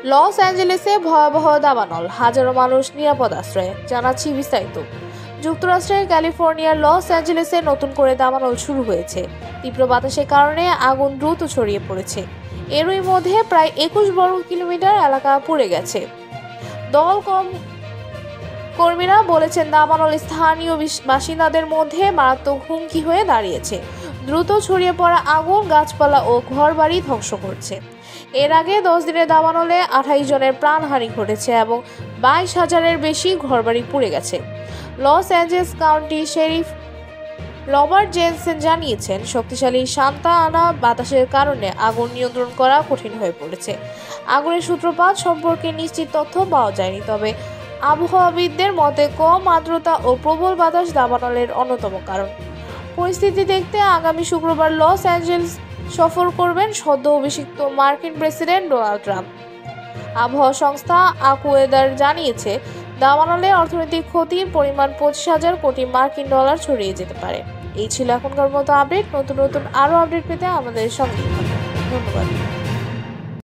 Loss অ্যাঞ্জেলেসে ভয়াবহ দাবানল, হাজারো মানুষ নিরাপদ আশ্রয়ে। জানাচ্ছি বিস্তারিত। যুক্তরাষ্ট্রের ক্যালিফোর্নিয়ার লস অ্যাঞ্জেলেসে নতুন করে দাবানল শুরু হয়েছে। তীব্র বাতাসের কারণে আগুন দ্রুত ছড়িয়ে পড়েছে। এরই মধ্যে প্রায় 21 বর্গ কিলোমিটার এলাকা পুড়ে গেছে। কর্মীরা বলেছেন, দাবানল স্থানীয় বাসিন্দাদের মধ্যে মারাত্মক হুমকি হয়ে দাঁড়িয়েছে। দ্রুত ছড়িয়ে পড়া আগুন গাছপালা ও ঘরবাড়ি ধ্বংস করছে। এর আগে 10 দিনের দাবানলে 28 জনের প্রাণহানি ঘটেছে এবং 22,000-এর বেশি ঘরবাড়ি পুড়ে গেছে। Los Angeles county sheriff Robert Jensen জানিয়েছেন, শক্তিশালী সান্তা আনা বাতাসের কারণে আগুন নিয়ন্ত্রণ করা কঠিন হয়ে পড়েছে। আগুনের সূত্রপাত সম্পর্কে নিশ্চিত তথ্য পাওয়া যায়নি, তবে আবহাওয়াবিদদের মতে কম আর্দ্রতা ও প্রবল বাতাস দাবানলের অন্যতম কারণ। পরিস্থিতি দেখতে আগামী শুক্রবার লস অ্যাঞ্জেলেস সফর করবেন সদ্য অভিষিক্ত মার্কিন প্রেসিডেন্ট ডোনাল্ড ট্রাম্প। আবহাওয়া সংস্থা আকুয়েদার জানিয়েছে, দাবানলে অর্থনৈতিক ক্ষতির পরিমাণ 25,000 কোটি মার্কিন ডলার ছড়িয়ে যেতে পারে। এই ছিল এখনকার মতো আপডেট। নতুন আরও আপডেট পেতে আমাদের সঙ্গে থাকুন। ধন্যবাদ।